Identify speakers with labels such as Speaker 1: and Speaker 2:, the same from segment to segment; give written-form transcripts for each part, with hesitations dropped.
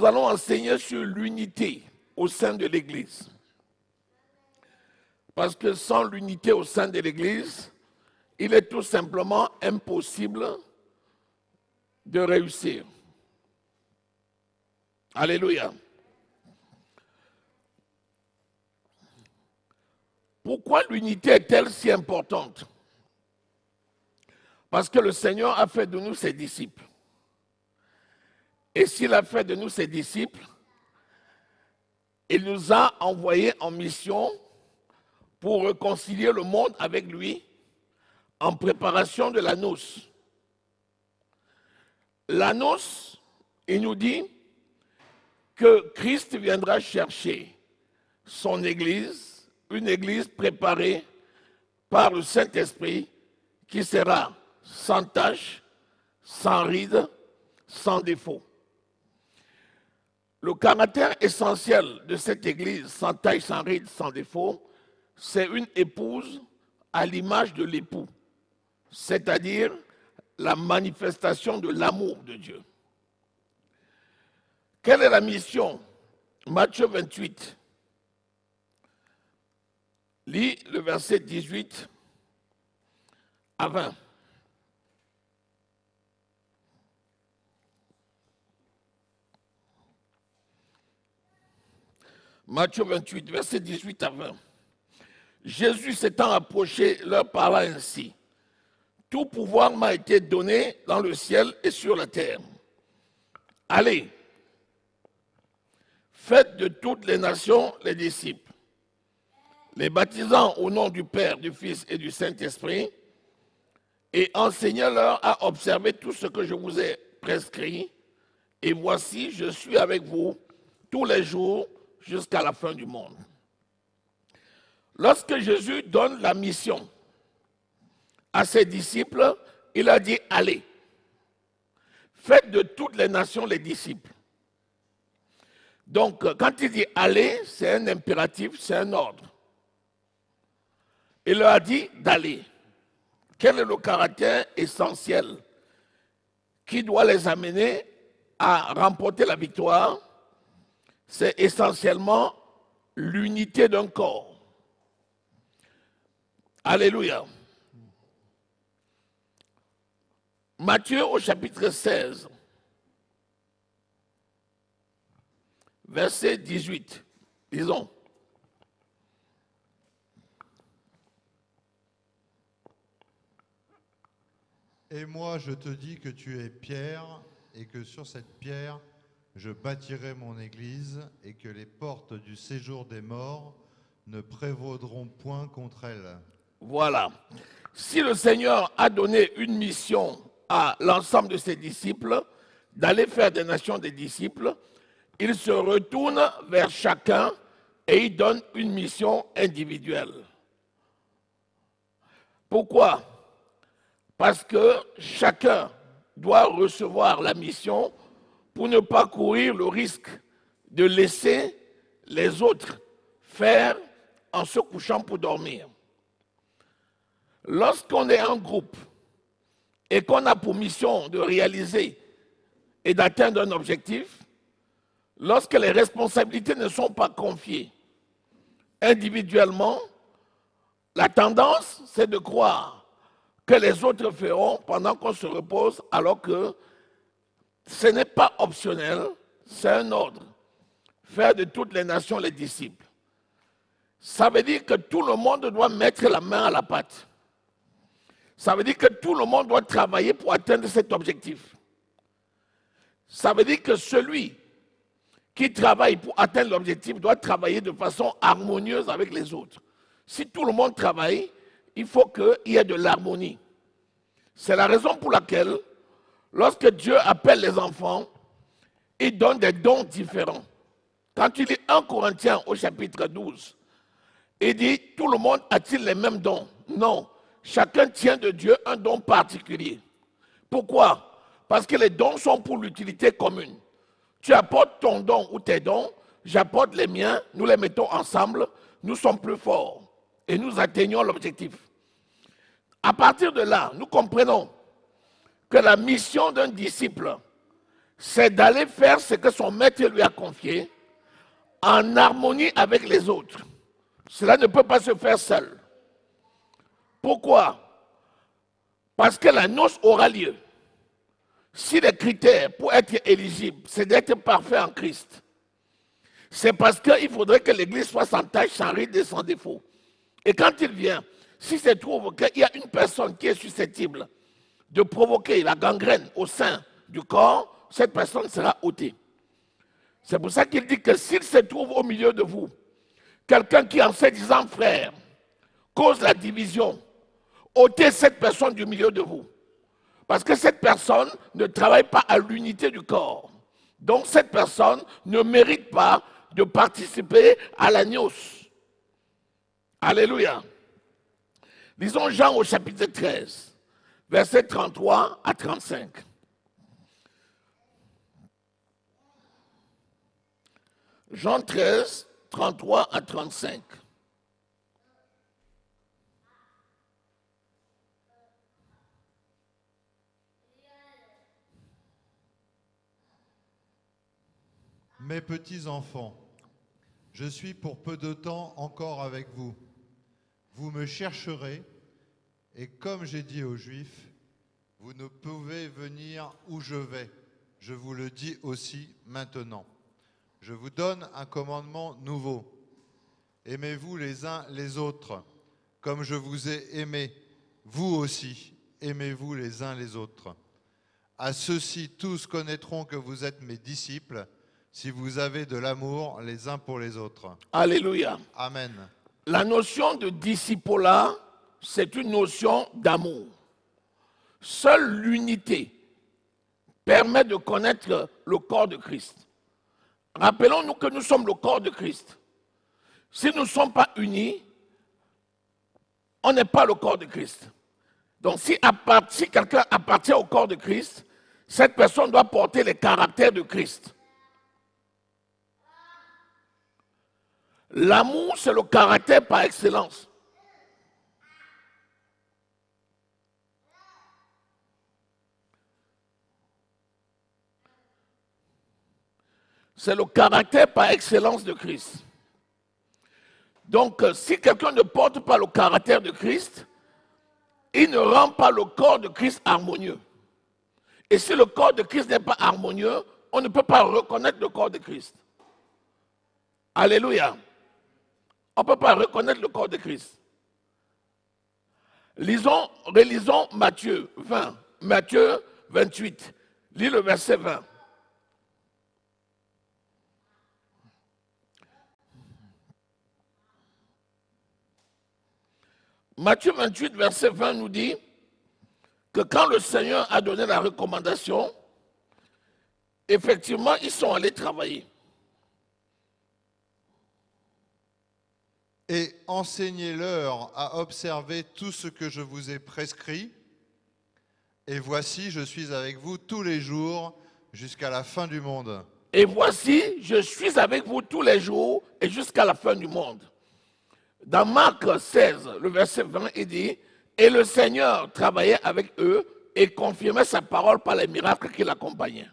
Speaker 1: allons enseigner sur l'unité au sein de l'Église. Parce que sans l'unité au sein de l'Église, il est tout simplement impossible de réussir. Alléluia. Pourquoi l'unité est-elle si importante? Parce que le Seigneur a fait de nous ses disciples. Et s'il a fait de nous ses disciples, il nous a envoyés en mission pour réconcilier le monde avec lui en préparation de la noce. La noce, il nous dit que Christ viendra chercher son Église, une Église préparée par le Saint-Esprit qui sera sans tache, sans ride, sans défaut. Le caractère essentiel de cette Église, sans tache, sans ride, sans défaut, c'est une épouse à l'image de l'époux, c'est-à-dire la manifestation de l'amour de Dieu. Quelle est la mission? Matthieu 28. Lis le verset 18 à 20. Matthieu 28, verset 18 à 20. Jésus s'étant approché, leur parla ainsi. Tout pouvoir m'a été donné dans le ciel et sur la terre. Allez, faites de toutes les nations les disciples, les baptisant au nom du Père, du Fils et du Saint-Esprit, et enseignez-leur à observer tout ce que je vous ai prescrit. Et voici, je suis avec vous tous les jours jusqu'à la fin du monde. Lorsque Jésus donne la mission à ses disciples, il a dit « Allez, faites de toutes les nations les disciples ». Donc, quand il dit « Allez », c'est un impératif, c'est un ordre. Il leur a dit d'aller. Quel est le caractère essentiel qui doit les amener à remporter la victoire? C'est essentiellement l'unité d'un corps. Alléluia. Matthieu au chapitre 16, verset 18, disons.
Speaker 2: Et moi, je te dis que tu es Pierre, et que sur cette pierre, je bâtirai mon église, et que les portes du séjour des morts ne prévaudront point contre elle.
Speaker 1: Voilà. Si le Seigneur a donné une mission à l'ensemble de ses disciples, d'aller faire des nations des disciples, il se retourne vers chacun et il donne une mission individuelle. Pourquoi? Parce que chacun doit recevoir la mission pour ne pas courir le risque de laisser les autres faire en se couchant pour dormir. Lorsqu'on est en groupe et qu'on a pour mission de réaliser et d'atteindre un objectif, lorsque les responsabilités ne sont pas confiées individuellement, la tendance, c'est de croire que les autres feront pendant qu'on se repose, alors que ce n'est pas optionnel, c'est un ordre. Faire de toutes les nations les disciples. Ça veut dire que tout le monde doit mettre la main à la pâte. Ça veut dire que tout le monde doit travailler pour atteindre cet objectif. Ça veut dire que celui qui travaille pour atteindre l'objectif doit travailler de façon harmonieuse avec les autres. Si tout le monde travaille, il faut qu'il y ait de l'harmonie. C'est la raison pour laquelle, lorsque Dieu appelle les enfants, il donne des dons différents. Quand tu lis 1 Corinthiens au chapitre 12, il dit, tout le monde a-t-il les mêmes dons? Non. Chacun tient de Dieu un don particulier. Pourquoi? Parce que les dons sont pour l'utilité commune. Tu apportes ton don ou tes dons, j'apporte les miens, nous les mettons ensemble, nous sommes plus forts et nous atteignons l'objectif. À partir de là, nous comprenons que la mission d'un disciple, c'est d'aller faire ce que son maître lui a confié en harmonie avec les autres. Cela ne peut pas se faire seul. Pourquoi? Parce que la noce aura lieu. Si les critères pour être éligible, c'est d'être parfait en Christ, c'est parce qu'il faudrait que l'Église soit sans tache, sans ride et sans défaut. Et quand il vient, s'il se trouve qu'il y a une personne qui est susceptible de provoquer la gangrène au sein du corps, cette personne sera ôtée. C'est pour ça qu'il dit que s'il se trouve au milieu de vous, quelqu'un qui en se disant frère cause la division, ôtez cette personne du milieu de vous. Parce que cette personne ne travaille pas à l'unité du corps. Donc cette personne ne mérite pas de participer à la noce. Alléluia. Lisons Jean au chapitre 13, versets 33 à 35. Jean 13, 33 à 35.
Speaker 2: Mes petits enfants, je suis pour peu de temps encore avec vous. Vous me chercherez, et comme j'ai dit aux Juifs, vous ne pouvez venir où je vais. Je vous le dis aussi maintenant. Je vous donne un commandement nouveau. Aimez-vous les uns les autres, comme je vous ai aimés. Vous aussi, aimez-vous les uns les autres. À ceux-ci, tous connaîtront que vous êtes mes disciples, si vous avez de l'amour les uns pour les autres.
Speaker 1: Alléluia.
Speaker 2: Amen.
Speaker 1: La notion de discipolat, c'est une notion d'amour. Seule l'unité permet de connaître le corps de Christ. Rappelons-nous que nous sommes le corps de Christ. Si nous ne sommes pas unis, on n'est pas le corps de Christ. Donc si quelqu'un appartient au corps de Christ, cette personne doit porter les caractères de Christ. L'amour, c'est le caractère par excellence. C'est le caractère par excellence de Christ. Donc, si quelqu'un ne porte pas le caractère de Christ, il ne rend pas le corps de Christ harmonieux. Et si le corps de Christ n'est pas harmonieux, on ne peut pas reconnaître le corps de Christ. Alléluia. On ne peut pas reconnaître le corps de Christ. Relisons Matthieu 20, Matthieu 28. Lis le verset 20. Matthieu 28, verset 20 nous dit que quand le Seigneur a donné la recommandation, effectivement, ils sont allés travailler.
Speaker 2: Et enseignez-leur à observer tout ce que je vous ai prescrit. Et voici, je suis avec vous tous les jours jusqu'à la fin du monde.
Speaker 1: Et voici, je suis avec vous tous les jours et jusqu'à la fin du monde. Dans Marc 16, le verset 20, il dit « Et le Seigneur travaillait avec eux et confirmait sa parole par les miracles qui l'accompagnaient. »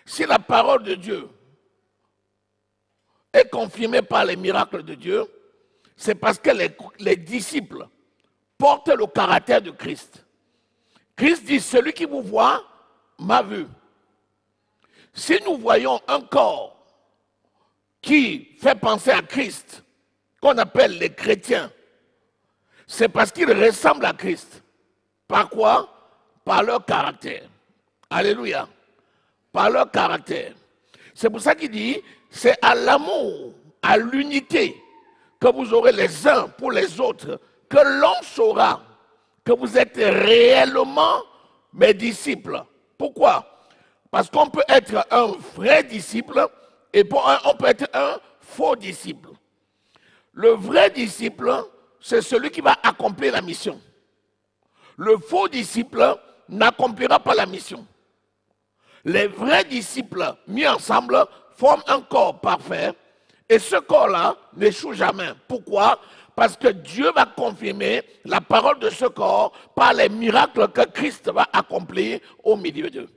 Speaker 1: Si la parole de Dieu est confirmée par les miracles de Dieu, c'est parce que les disciples portent le caractère de Christ. Christ dit « Celui qui vous voit m'a vu ». Si nous voyons un corps qui fait penser à Christ, qu'on appelle les chrétiens, c'est parce qu'ils ressemblent à Christ. Par quoi? Par leur caractère. Alléluia. Par leur caractère. C'est pour ça qu'il dit, c'est à l'amour, à l'unité, que vous aurez les uns pour les autres, que l'on saura que vous êtes réellement mes disciples. Pourquoi? Parce qu'on peut être un vrai disciple et on peut être un faux disciple. Le vrai disciple, c'est celui qui va accomplir la mission. Le faux disciple n'accomplira pas la mission. Les vrais disciples mis ensemble forment un corps parfait et ce corps-là n'échoue jamais. Pourquoi? Parce que Dieu va confirmer la parole de ce corps par les miracles que Christ va accomplir au milieu d'eux.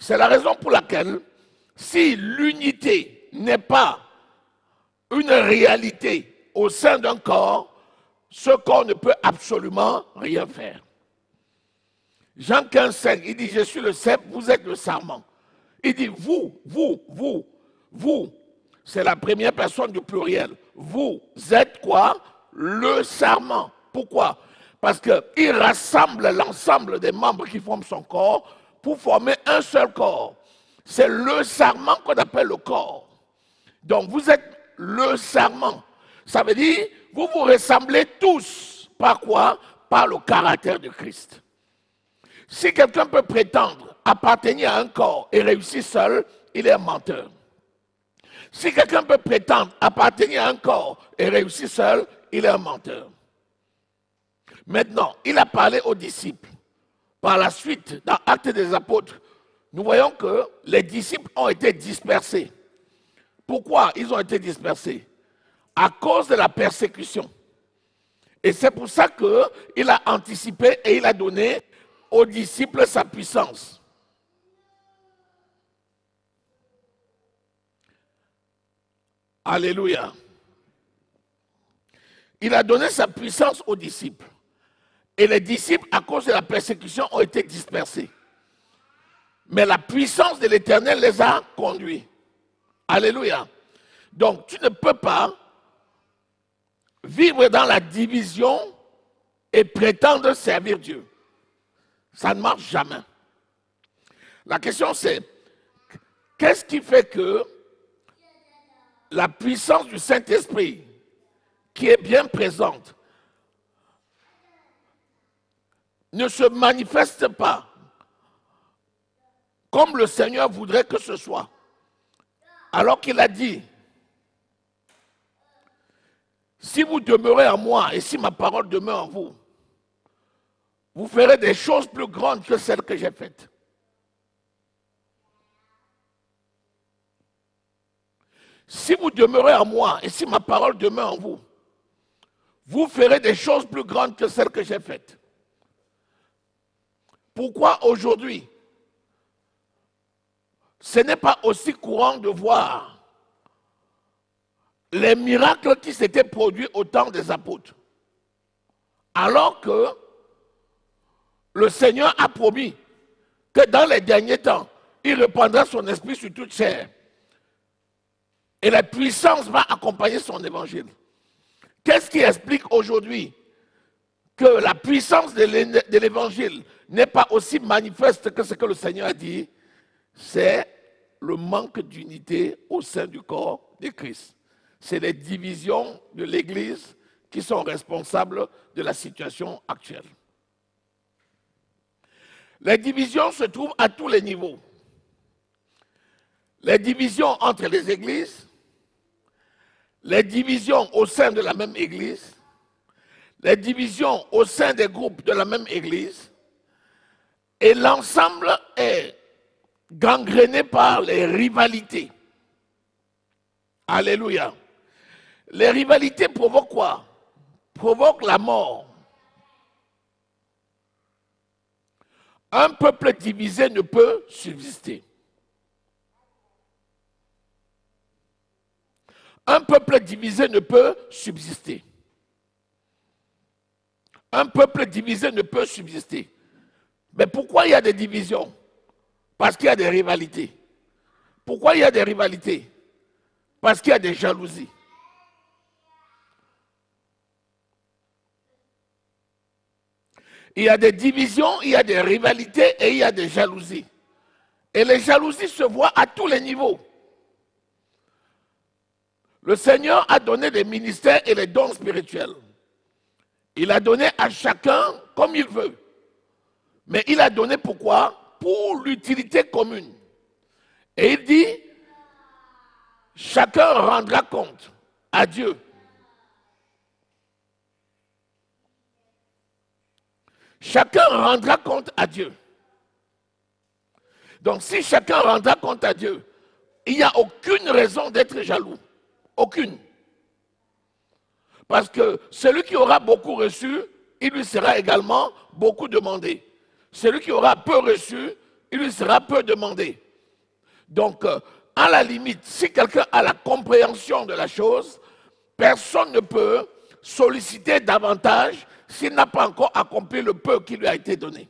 Speaker 1: C'est la raison pour laquelle, si l'unité n'est pas une réalité au sein d'un corps, ce corps ne peut absolument rien faire. Jean 15, 5, il dit, je suis le cep, vous êtes le sarment. Il dit, vous, c'est la première personne du pluriel. Vous êtes quoi? Le sarment. Pourquoi? Parce qu'il rassemble l'ensemble des membres qui forment son corps pour former un seul corps. C'est le sarment qu'on appelle le corps. Donc vous êtes le sarment. Ça veut dire, vous vous ressemblez tous. Par quoi? Par le caractère de Christ. Si quelqu'un peut prétendre appartenir à un corps et réussir seul, il est un menteur. Si quelqu'un peut prétendre appartenir à un corps et réussir seul, il est un menteur. Maintenant, il a parlé aux disciples. Par la suite, dans Actes des Apôtres, nous voyons que les disciples ont été dispersés. Pourquoi ils ont été dispersés? À cause de la persécution. Et c'est pour ça qu'il a anticipé et il a donné aux disciples sa puissance. Alléluia. Il a donné sa puissance aux disciples. Et les disciples, à cause de la persécution, ont été dispersés. Mais la puissance de l'Éternel les a conduits. Alléluia. Donc, tu ne peux pas vivre dans la division et prétendre servir Dieu. Ça ne marche jamais. La question c'est, qu'est-ce qui fait que la puissance du Saint-Esprit, qui est bien présente, ne se manifeste pas comme le Seigneur voudrait que ce soit? Alors qu'il a dit, si vous demeurez en moi et si ma parole demeure en vous, vous ferez des choses plus grandes que celles que j'ai faites. Si vous demeurez en moi et si ma parole demeure en vous, vous ferez des choses plus grandes que celles que j'ai faites. Pourquoi aujourd'hui, ce n'est pas aussi courant de voir les miracles qui s'étaient produits au temps des apôtres, alors que le Seigneur a promis que dans les derniers temps, il répandra son esprit sur toute chair. Et la puissance va accompagner son évangile. Qu'est-ce qui explique aujourd'hui que la puissance de l'évangile n'est pas aussi manifeste que ce que le Seigneur a dit? C'est le manque d'unité au sein du corps de Christ. C'est les divisions de l'Église qui sont responsables de la situation actuelle. Les divisions se trouvent à tous les niveaux. Les divisions entre les églises, les divisions au sein de la même église, les divisions au sein des groupes de la même église, et l'ensemble est gangréné par les rivalités. Alléluia. Les rivalités provoquent quoi? Provoquent la mort. Un peuple divisé ne peut subsister. Un peuple divisé ne peut subsister. Un peuple divisé ne peut subsister. Mais pourquoi il y a des divisions? Parce qu'il y a des rivalités. Pourquoi il y a des rivalités? Parce qu'il y a des jalousies. Il y a des divisions, il y a des rivalités et il y a des jalousies. Et les jalousies se voient à tous les niveaux. Le Seigneur a donné des ministères et les dons spirituels. Il a donné à chacun comme il veut. Mais il a donné pourquoi? Pour l'utilité commune. Et il dit, chacun rendra compte à Dieu. Chacun rendra compte à Dieu. Donc si chacun rendra compte à Dieu, il n'y a aucune raison d'être jaloux. Aucune. Parce que celui qui aura beaucoup reçu, il lui sera également beaucoup demandé. Celui qui aura peu reçu, il lui sera peu demandé. Donc, à la limite, si quelqu'un a la compréhension de la chose, personne ne peut solliciter davantage s'il n'a pas encore accompli le peu qui lui a été donné.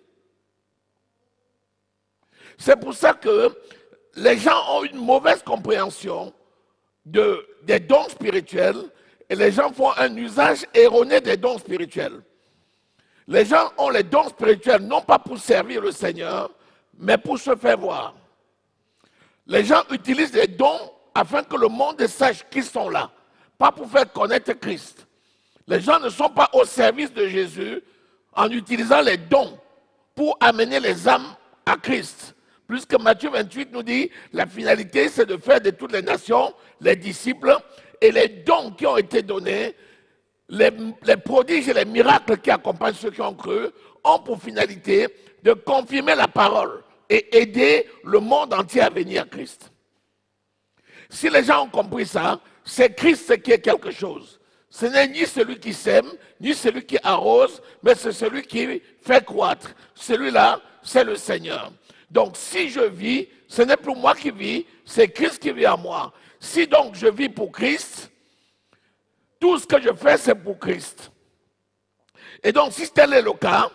Speaker 1: C'est pour ça que les gens ont une mauvaise compréhension des dons spirituels et les gens font un usage erroné des dons spirituels. Les gens ont les dons spirituels non pas pour servir le Seigneur, mais pour se faire voir. Les gens utilisent les dons afin que le monde sache qu'ils sont là, pas pour faire connaître Christ. Les gens ne sont pas au service de Jésus en utilisant les dons pour amener les âmes à Christ. Puisque Matthieu 28 nous dit, la finalité c'est de faire de toutes les nations les disciples, et les dons qui ont été donnés, les prodiges et les miracles qui accompagnent ceux qui ont cru, ont pour finalité de confirmer la parole et aider le monde entier à venir à Christ. Si les gens ont compris ça, c'est Christ qui est quelque chose. Ce n'est ni celui qui sème, ni celui qui arrose, mais c'est celui qui fait croître. Celui-là, c'est le Seigneur. Donc si je vis, ce n'est plus moi qui vis, c'est Christ qui vit en moi. Si donc je vis pour Christ, tout ce que je fais, c'est pour Christ. Et donc si tel est le cas,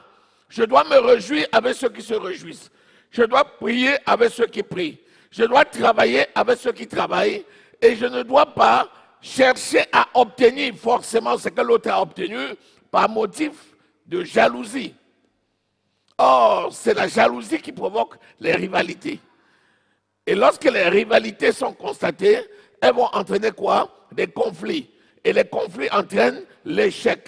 Speaker 1: je dois me réjouir avec ceux qui se réjouissent. Je dois prier avec ceux qui prient. Je dois travailler avec ceux qui travaillent. Et je ne dois pas chercher à obtenir forcément ce que l'autre a obtenu par motif de jalousie. Or, c'est la jalousie qui provoque les rivalités. Et lorsque les rivalités sont constatées, elles vont entraîner quoi? Des conflits. Et les conflits entraînent l'échec.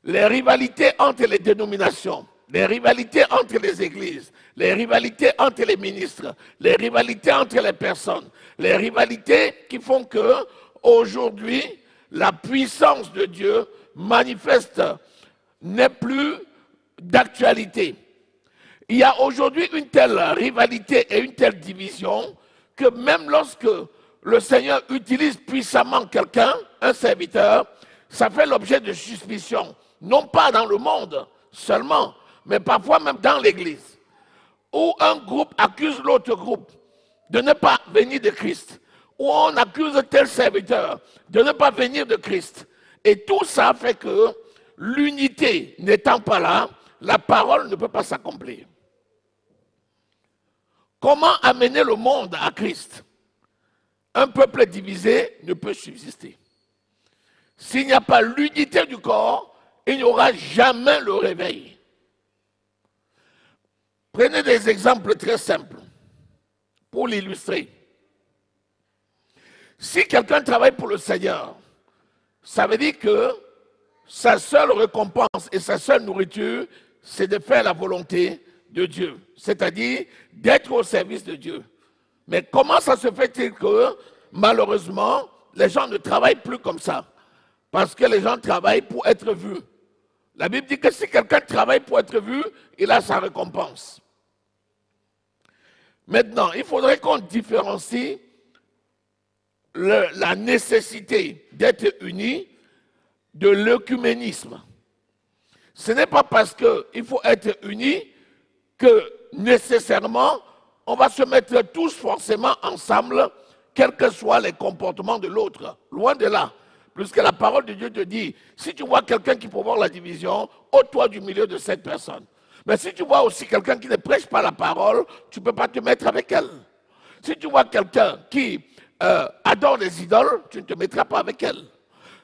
Speaker 1: Les rivalités entre les dénominations, les rivalités entre les églises, les rivalités entre les ministres, les rivalités entre les personnes, les rivalités qui font que aujourd'hui la puissance de Dieu manifeste n'est plus d'actualité. Il y a aujourd'hui une telle rivalité et une telle division que même lorsque le Seigneur utilise puissamment quelqu'un, un serviteur, ça fait l'objet de suspicion. Non pas dans le monde seulement, mais parfois même dans l'Église, où un groupe accuse l'autre groupe de ne pas venir de Christ, où on accuse tel serviteur de ne pas venir de Christ. Et tout ça fait que l'unité n'étant pas là, la parole ne peut pas s'accomplir. Comment amener le monde à Christ? Un peuple divisé ne peut subsister. S'il n'y a pas l'unité du corps, il n'y aura jamais le réveil. Prenez des exemples très simples pour l'illustrer. Si quelqu'un travaille pour le Seigneur, ça veut dire que sa seule récompense et sa seule nourriture, c'est de faire la volonté de Dieu, c'est-à-dire d'être au service de Dieu. Mais comment ça se fait-il que, malheureusement, les gens ne travaillent plus comme ça? Parce que les gens travaillent pour être vus. La Bible dit que si quelqu'un travaille pour être vu, il a sa récompense. Maintenant, il faudrait qu'on différencie la nécessité d'être unis de l'œcuménisme. Ce n'est pas parce qu'il faut être unis que nécessairement on va se mettre tous forcément ensemble, quels que soient les comportements de l'autre. Loin de là. Puisque la parole de Dieu te dit, si tu vois quelqu'un qui provoque la division, ôte-toi du milieu de cette personne. Mais si tu vois aussi quelqu'un qui ne prêche pas la parole, tu ne peux pas te mettre avec elle. Si tu vois quelqu'un qui adore les idoles, tu ne te mettras pas avec elle.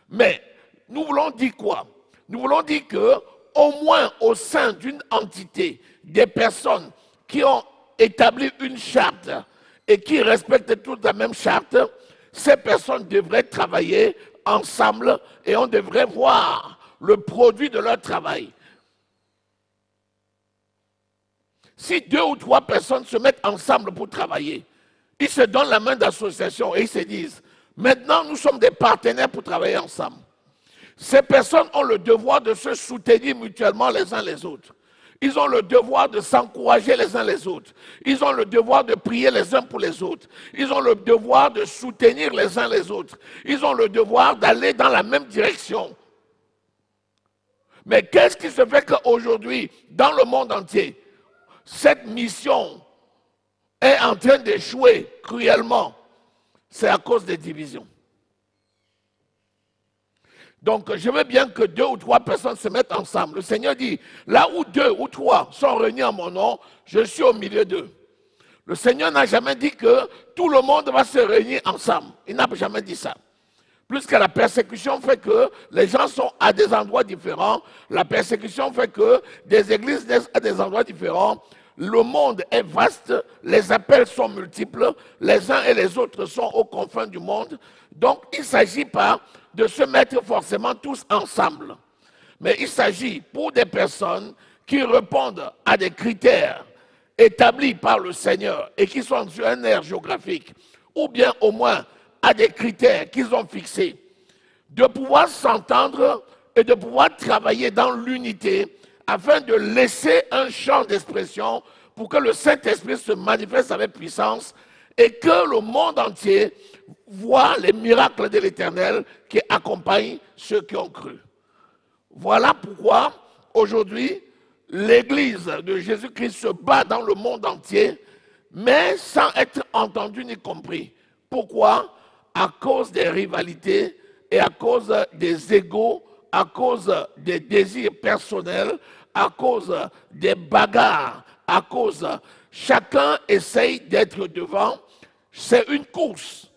Speaker 1: Mais nous voulons dire quoi? Nous voulons dire qu'au moins au sein d'une entité, des personnes qui ont établi une charte et qui respectent toutes la même charte, ces personnes devraient travailler ensemble et on devrait voir le produit de leur travail. Si 2 ou 3 personnes se mettent ensemble pour travailler, ils se donnent la main d'association et ils se disent, maintenant nous sommes des partenaires pour travailler ensemble. Ces personnes ont le devoir de se soutenir mutuellement les uns les autres. Ils ont le devoir de s'encourager les uns les autres. Ils ont le devoir de prier les uns pour les autres. Ils ont le devoir de soutenir les uns les autres. Ils ont le devoir d'aller dans la même direction. Mais qu'est-ce qui se fait qu'aujourd'hui, dans le monde entier, cette mission est en train d'échouer cruellement, c'est à cause des divisions. Donc, je veux bien que 2 ou 3 personnes se mettent ensemble. Le Seigneur dit, là où 2 ou 3 sont réunis en mon nom, je suis au milieu d'eux. Le Seigneur n'a jamais dit que tout le monde va se réunir ensemble. Il n'a jamais dit ça. Puisque la persécution fait que les gens sont à des endroits différents, la persécution fait que des églises naissent à des endroits différents, le monde est vaste, les appels sont multiples, les uns et les autres sont aux confins du monde. Donc, il ne s'agit pas de se mettre forcément tous ensemble. Mais il s'agit pour des personnes qui répondent à des critères établis par le Seigneur et qui sont sur un aire géographique, ou bien au moins à des critères qu'ils ont fixés, de pouvoir s'entendre et de pouvoir travailler dans l'unité afin de laisser un champ d'expression pour que le Saint-Esprit se manifeste avec puissance et que le monde entier voit les miracles de l'Éternel qui accompagnent ceux qui ont cru. Voilà pourquoi aujourd'hui, l'Église de Jésus-Christ se bat dans le monde entier, mais sans être entendue ni compris. Pourquoi? À cause des rivalités et à cause des égos, à cause des désirs personnels, à cause des bagarres, à cause chacun essaye d'être devant. C'est une course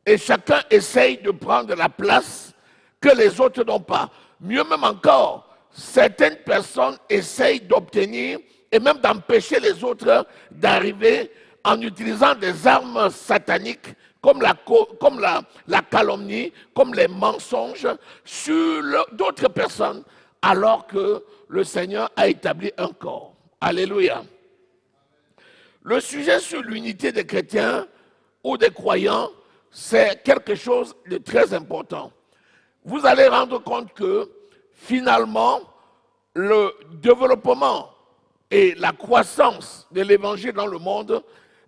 Speaker 1: et chacun essaye de prendre la place que les autres n'ont pas. Mieux même encore, certaines personnes essayent d'obtenir et même d'empêcher les autres d'arriver en utilisant des armes sataniques comme la calomnie, comme les mensonges sur d'autres personnes, alors que le Seigneur a établi un corps. Alléluia. Le sujet sur l'unité des chrétiens ou des croyants, c'est quelque chose de très important. Vous allez rendre compte que finalement, le développement et la croissance de l'évangile dans le monde,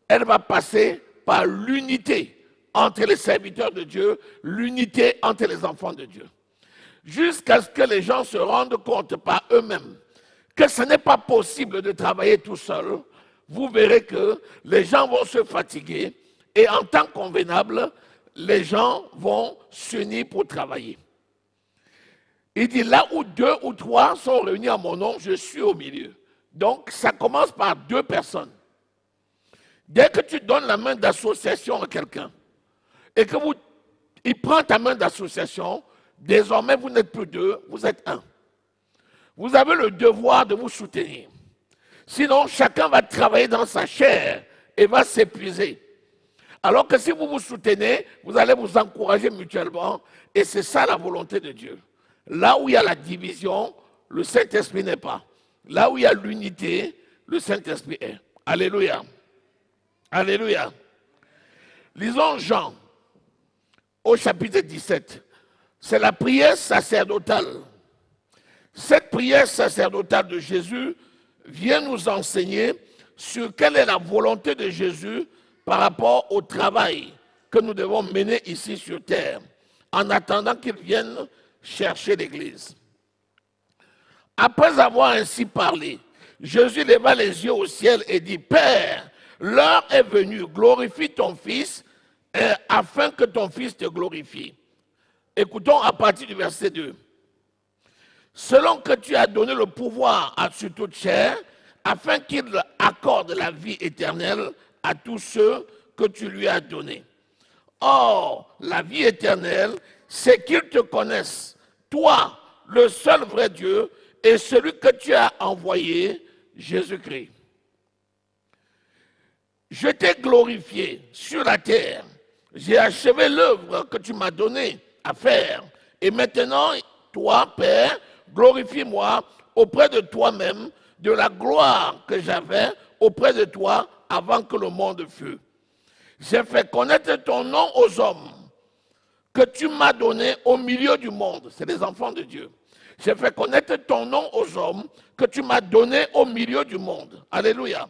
Speaker 1: elle va passer par l'unité entre les serviteurs de Dieu, l'unité entre les enfants de Dieu. Jusqu'à ce que les gens se rendent compte par eux-mêmes que ce n'est pas possible de travailler tout seul, vous verrez que les gens vont se fatiguer et en temps convenable, les gens vont s'unir pour travailler. Il dit, là où 2 ou 3 sont réunis en mon nom, je suis au milieu. Donc, ça commence par 2 personnes. Dès que tu donnes la main d'association à quelqu'un, et il prend ta main d'association, désormais vous n'êtes plus 2, vous êtes 1. Vous avez le devoir de vous soutenir. Sinon, chacun va travailler dans sa chair et va s'épuiser. Alors que si vous vous soutenez, vous allez vous encourager mutuellement, et c'est ça la volonté de Dieu. Là où il y a la division, le Saint-Esprit n'est pas. Là où il y a l'unité, le Saint-Esprit est. Alléluia. Alléluia. Lisons Jean au chapitre 17. C'est la prière sacerdotale. Cette prière sacerdotale de Jésus vient nous enseigner sur quelle est la volonté de Jésus par rapport au travail que nous devons mener ici sur terre, en attendant qu'il vienne chercher l'Église. Après avoir ainsi parlé, Jésus leva les yeux au ciel et dit, Père, l'heure est venue, glorifie ton Fils, afin que ton Fils te glorifie. Écoutons à partir du verset 2. Selon que tu as donné le pouvoir sur toute chair, afin qu'il accorde la vie éternelle à tous ceux que tu lui as donnés. Or, la vie éternelle, c'est qu'ils te connaissent, toi, le seul vrai Dieu, et celui que tu as envoyé, Jésus-Christ. Je t'ai glorifié sur la terre. J'ai achevé l'œuvre que tu m'as donnée à faire. Et maintenant, toi, Père, glorifie-moi auprès de toi-même de la gloire que j'avais auprès de toi avant que le monde fût. J'ai fait connaître ton nom aux hommes que tu m'as donné au milieu du monde. C'est les enfants de Dieu. J'ai fait connaître ton nom aux hommes que tu m'as donné au milieu du monde. Alléluia.